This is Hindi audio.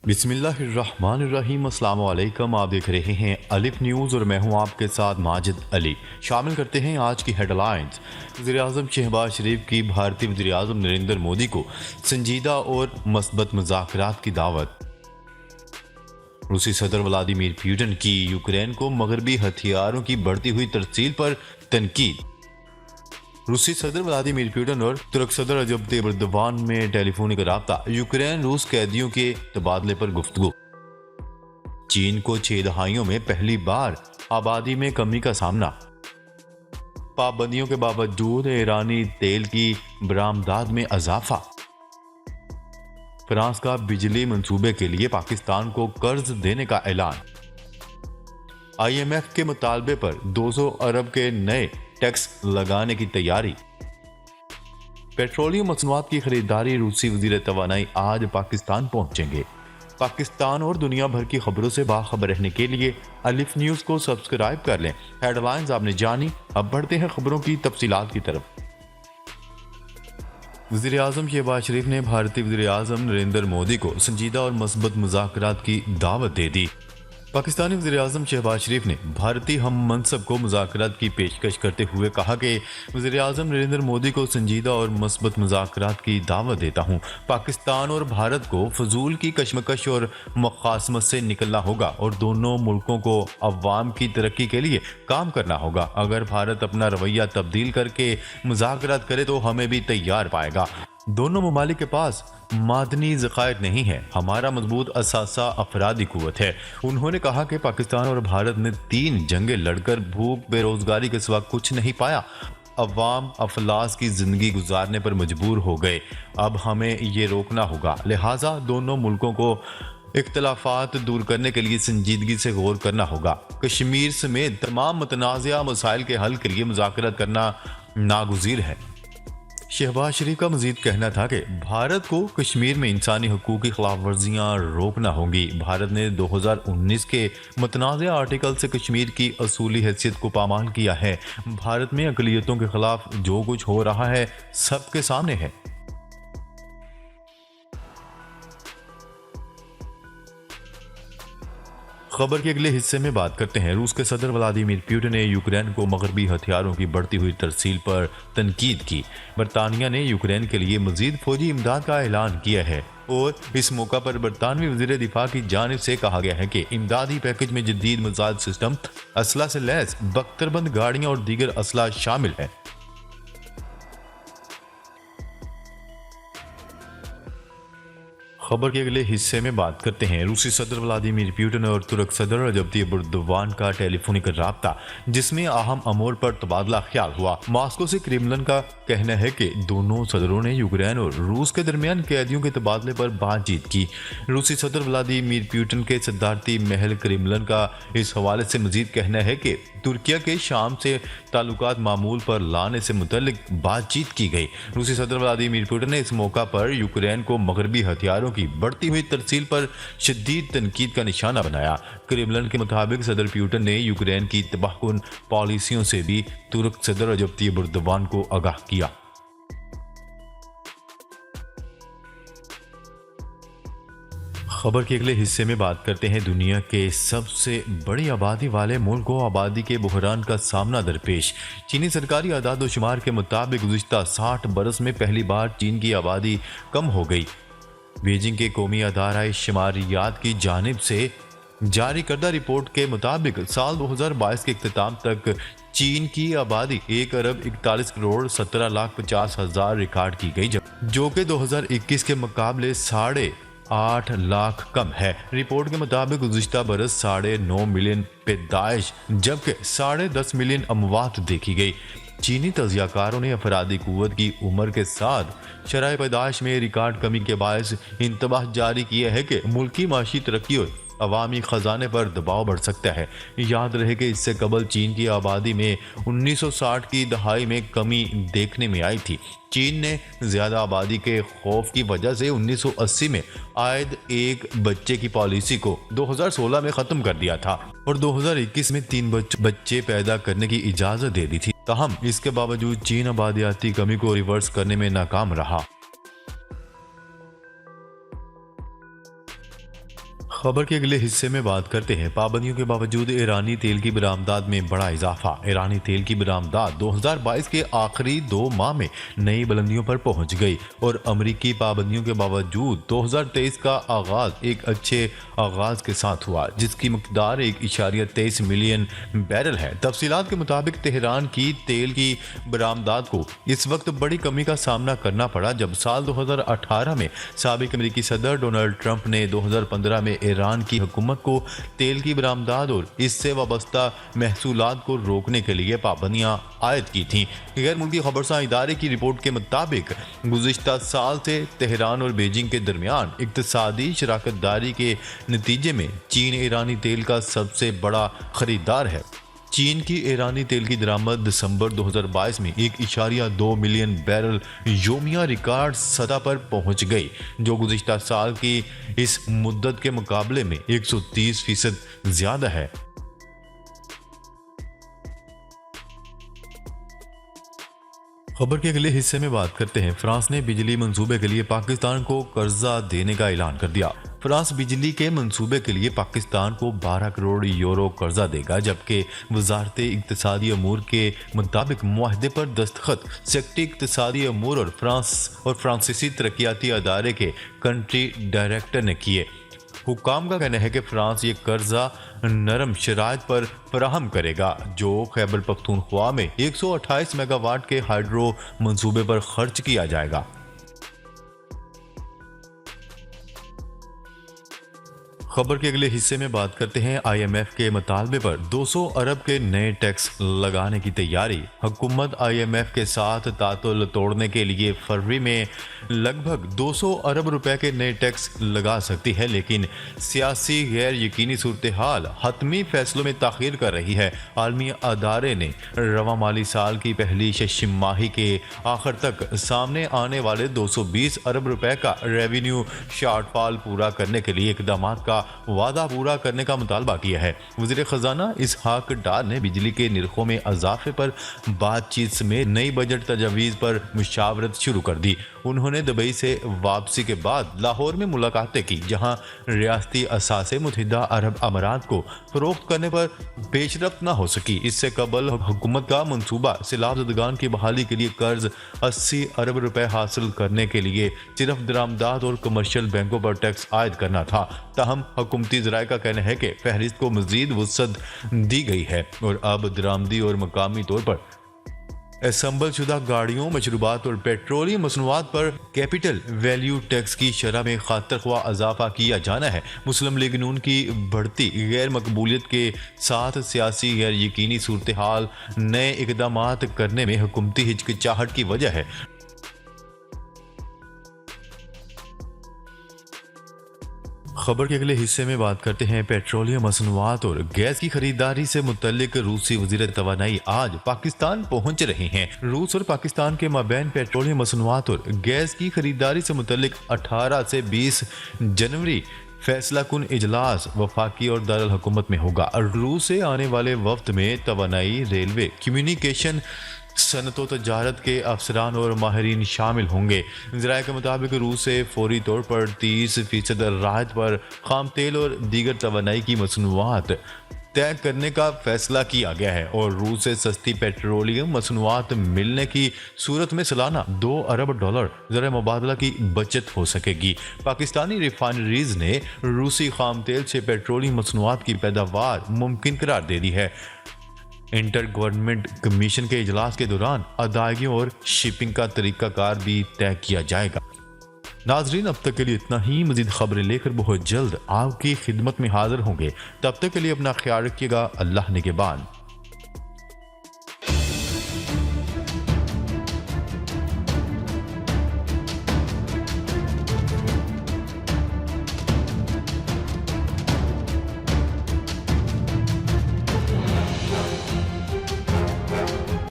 बिस्मिल्लाहिर्रहमानिर्रहीम। अस्सलाम वालेकुम। आप देख रहे हैं अलिफ न्यूज़ और मैं हूं आपके साथ माजिद अली। शामिल करते हैं आज की हेडलाइंस। वज़ीर-ए-आज़म शहबाज शरीफ की भारतीय वज़ीर-ए-आज़म नरेंद्र मोदी को संजीदा और मस्बत मुज़ाकरात की दावत। रूसी सदर व्लादिमीर पुतिन की यूक्रेन को मगरबी हथियारों की बढ़ती हुई तरसील पर तनकीद। रूसी सदर व्लादिमीर पुतिन और तुर्क सदर रजब तैयब एर्दोगान में टेलीफोनिक राब्ता। यूक्रेन रूस कैदियों के तबादले पर गुफ्तगू। चीन को 6 दहाइयों में पहली बार आबादी में कमी का सामना। पाबंदियों के बावजूद ईरानी तेल की बरामदात में इजाफा। फ्रांस का बिजली मंसूबे के लिए पाकिस्तान को कर्ज देने का ऐलान। IMF के मुतालबे पर 200 अरब के नए टैक्स लगाने की तैयारी। पेट्रोलियम मसनूआत की खरीदारी। रूसी वजीर तवानाई आज पाकिस्तान पहुंचेंगे। पाकिस्तान और दुनिया भर की खबरों से बाखबर रहने के लिए अलिफ न्यूज़ को सब्सक्राइब कर लें। हेडलाइंस आपने जानी, अब बढ़ते हैं खबरों की तफसीलात की तरफ। वज़ीर-ए-आज़म शहबाज शरीफ ने भारतीय वज़ीर-ए-आज़म नरेंद्र मोदी को संजीदा और मस्बत मुज़ाकरात की दावत दे दी। पाकिस्तानी वज़ीर-ए-आज़म शहबाज शरीफ ने भारतीय हम मनसब को मुज़ाकरात की पेशकश करते हुए कहा कि वज़ीर-ए-आज़म नरेंद्र मोदी को संजीदा और मस्बत मुज़ाकरात की दावत देता हूँ। पाकिस्तान और भारत को फजूल की कशमकश और मुखासमत से निकलना होगा और दोनों मुल्कों को अवाम की तरक्की के लिए काम करना होगा। अगर भारत अपना रवैया तब्दील करके मुज़ाकरात करे तो हमें भी तैयार पाएगा। दोनों ममालिक के पास मादनी ज़खायर नहीं है, हमारा मजबूत असासा अफरादी कुव्वत है। उन्होंने कहा कि पाकिस्तान और भारत ने 3 जंगें लड़कर भूख बेरोजगारी के सिवा कुछ नहीं पाया। अवाम अफलास की जिंदगी गुजारने पर मजबूर हो गए। अब हमें ये रोकना होगा। लिहाजा दोनों मुल्कों को इख्तलाफात दूर करने के लिए संजीदगी से गौर करना होगा। कश्मीर समेत तमाम मुतनाज़िया मसाइल के हल के लिए मुज़ाकरात करना नागुज़ीर है। शहबाज शरीफ का मजीद कहना था कि भारत को कश्मीर में इंसानी हकूक़ की खिलाफ वर्जियाँ रोकना होंगी। भारत ने 2019 के मुतनाज़िया आर्टिकल से कश्मीर की असूली हैसियत को पामाल किया है। भारत में अक़लियतों के खिलाफ जो कुछ हो रहा है सबके सामने है। खबर के अगले हिस्से में बात करते हैं। रूस के सदर व्लादिमीर पुतिन ने यूक्रेन को मगरबी हथियारों की बढ़ती हुई तरसील पर तनकीद की। बरतानिया ने यूक्रेन के लिए मजीद फौजी इमदाद का ऐलान किया है और इस मौका पर बरतानवी वजीर दिफा की जानिब से कहा गया है कि इमदादी पैकेज में जदीद मिसाइल सिस्टम, असला से लैस बख्तरबंद गाड़ियां और दीगर असला शामिल है। खबर के अगले हिस्से में बात करते हैं। रूसी सदर व्लादिमीर पुतिन और तुर्क सदर रजब तैयब एर्दोगान का टेलीफोनिक राब्ता, जिसमें अहम अमूर पर तबादला ख्याल हुआ। मॉस्को से क्रेमलिन का कहना है कि दोनों सदरों ने यूक्रेन और रूस के दरमियान कैदियों के तबादले पर बातचीत की। रूसी सदर व्लादिमीर पुतिन के सदारती महल क्रेमलिन का इस हवाले से मजीद कहना है कि तुर्किया के शाम से ताल्लुकात मामूल पर लाने से मुतल्लिक बातचीत की गई। रूसी सदर व्लादिमीर पुतिन ने इस मौका पर यूक्रेन को मगरबी हथियारों की बढ़ती हुई तरसील पर शदीद तनकीद का निशाना बनाया। क्रेमलिन के मुताबिक सदर पुतिन ने यूक्रेन की तबाहकुन पॉलिसियों से भी तुर्क सदर रजब तैयब एर्दोगान को आगाह किया। खबर के अगले हिस्से में बात करते हैं। दुनिया के सबसे बड़ी आबादी वाले मुल्क को आबादी के बहरान का सामना दरपेश। चीनी सरकारी आदाद व शुमार के मुताबिक गुज़िश्ता 60 बरस में पहली बार चीन की आबादी कम हो गई। बीजिंग के कौमी अदारा शुमारियात की जानिब से जारी करदा रिपोर्ट के मुताबिक साल 2022 के इख्तिताम तक चीन की आबादी 1 अरब 41 करोड़ 17 लाख 50 हजार रिकॉर्ड की गई, जो कि 2021 के मुकाबले 8.5 लाख कम है। रिपोर्ट के मुताबिक गुज़िश्ता बरस 9.5 मिलियन पैदाइश जबकि 10.5 मिलियन अमवात देखी गई। चीनी तजियाकारों ने अफरादी कुव्वत की उम्र के साथ शरह पैदाइश में रिकॉर्ड कमी के बायस इंतबाह जारी किया है कि मुल्की माशी तरक्की और अवामी ख़जाने पर दबाव बढ़ सकता है। याद रहे कि इससे कबल चीन की आबादी में 1960 की दहाई में कमी देखने में आई थी। चीन ने ज़्यादा आबादी के खौफ की वजह से 1980 में आयद एक बच्चे की पॉलिसी को 2016 में ख़त्म कर दिया था और 2021 में 3 बच्चे पैदा करने की इजाज़त दे दी थी। ताहम इसके बावजूद चीन आबादियाती कमी को रिवर्स करने में नाकाम रहा। खबर के अगले हिस्से में बात करते हैं। पाबंदियों के बावजूद ईरानी तेल की बरामदात में बड़ा इजाफा। ईरानी तेल की बरामदात 2022 के आखिरी 2 माह में नई बुलंदियों पर पहुंच गई और अमरीकी पाबंदियों के बावजूद 2023 का आगाज एक अच्छे आगाज के साथ हुआ, जिसकी मकदार 1.23 मिलियन बैरल है। तफसीलात के मुताबिक तेहरान की तेल की बरामदात को इस वक्त बड़ी कमी का सामना करना पड़ा जब साल 2018 में साबिक अमरीकी सदर डोनाल्ड ट्रंप ने 2015 में ईरान की हुकूमत को तेल की बरामदात और इससे वाबस्ता महसूलात को रोकने के लिए पाबंदियां आयद की थीं। गैर मुल्की खबरसां इदारे की रिपोर्ट के मुताबिक गुज़िश्ता साल से तेहरान और बीजिंग के दरमियान इक्तसादी शराकत दारी के नतीजे में चीन ईरानी तेल का सबसे बड़ा खरीदार है। चीन की ईरानी तेल की दरामद दिसंबर 2022 में 1.2 मिलियन बैरल योमिया रिकॉर्ड सतह पर पहुंच गई, जो गुज़िश्ता साल की इस मुद्दत के मुकाबले में 130% ज्यादा है। खबर के अगले हिस्से में बात करते हैं। फ्रांस ने बिजली मंसूबे के लिए पाकिस्तान को कर्जा देने का ऐलान कर दिया। फ्रांस बिजली के मंसूबे के लिए पाकिस्तान को 12 करोड़ यूरो कर्जा देगा, जबकि वजारत इक्तिसादी अमूर के मुताबिक मुआहदे पर दस्तखत सेक्रेटरी इक्तिसादी अमूर और फ्रांसीसी तरक्याती अदारे के कंट्री डायरेक्टर ने किए। हुकाम का कहना है कि फ्रांस ये कर्जा नरम शराइत पर फराहम करेगा, जो खैबर पख्तूनख्वा में 128 मेगावाट के हाइड्रो मंसूबे पर खर्च किया जाएगा। खबर के अगले हिस्से में बात करते हैं। IMF के मुतालबे पर 200 अरब के नए टैक्स लगाने की तैयारी। हुकूमत IMF के साथ तातुल तोड़ने के लिए फरवरी में लगभग 200 अरब रुपए के नए टैक्स लगा सकती है, लेकिन सियासी गैर यकीनी सूरत हाल हतमी फैसलों में ताखीर कर रही है। आलमी अदारे ने रवा माली साल की पहली छमाही के आखिर तक सामने आने वाले 220 अरब रुपए का रेवेन्यू शॉर्टफॉल पूरा करने के लिए इकदाम का वादा पूरा करने का मुतालबा किया है। वज़ीर खजाना इसहाक डार ने बिजली के निर्खों में इजाफे पर बातचीत समेत नई बजट तजवीज़ पर मुशावरत शुरू कर दी। उन्होंने दुबई से वापसी के बाद लाहौर में मुलाकातें की, जहां रियासती असासे मुत्तहिदा अरब अमारात को फरोख्त करने पर पेशरफ्त न हो सकी। इससे कबल हुकूमत का मंसूबा सैलाब-ज़दगान की बहाली के लिए कर्ज 80 अरब रुपए हासिल करने के लिए सिर्फ दरामदात और कमर्शियल बैंकों पर टैक्स आयद करना था। ताहम हुकूमती ज़राए का कहना है कि फहरिस्त को मज़ीद वसअत दी गई है और अब दरामदी और मकामी तौर पर असम्बल शुदा गाड़ियों, मशरूबात और पेट्रोलियम मसनूआत पर कैपिटल वैल्यू टैक्स की शरह में खातर ख्वाह इजाफा किया जाना है। मुस्लिम लीग नून की बढ़ती गैर मकबूलियत के साथ सियासी गैर यकीनी सूरत हाल नए इकदामात करने में हुकूमती हिचकिचाहट की वजह है। खबर के अगले हिस्से में बात करते हैं। पेट्रोलियम मसनूआत और गैस की खरीदारी से मुतल्लिक रूसी वज़ीर तवानाई आज पाकिस्तान पहुंच रहे हैं। रूस और पाकिस्तान के माबैन पेट्रोलियम मसनूआत और गैस की खरीदारी से मुतल्लिक 18 से 20 जनवरी फैसला कुन इजलास वफाकी और दारुल हुकूमत में होगा। रूस से आने वाले वफ्द में तवानाई, रेलवे, कम्युनिकेशन, सनत व तजारत के अफसरान और माहिरीन शामिल होंगे। ज़राए के मुताबिक रूस से फौरी तौर पर 30% राहत पर खाम तेल और दीगर तवानाई की मसनूआत तय करने का फैसला किया गया है और रूस से सस्ती पेट्रोलियम मसनूआत मिलने की सूरत में सालाना $2 अरब ज़र मुबादला की बचत हो सकेगी। पाकिस्तानी रिफाइनरीज ने रूसी खाम तेल से पेट्रोलियम मसनूआत की पैदावार मुमकिन करार दे दी है। इंटर गवर्नमेंट कमीशन के इजलास के दौरान अदायगियों और शिपिंग का तरीकाकार भी तय किया जाएगा। नाजरीन, अब तक के लिए इतना ही। मजीद खबरें लेकर बहुत जल्द आपकी खिदमत में हाजिर होंगे। तब तक के लिए अपना ख्याल रखिएगा। अल्लाह निगहबान।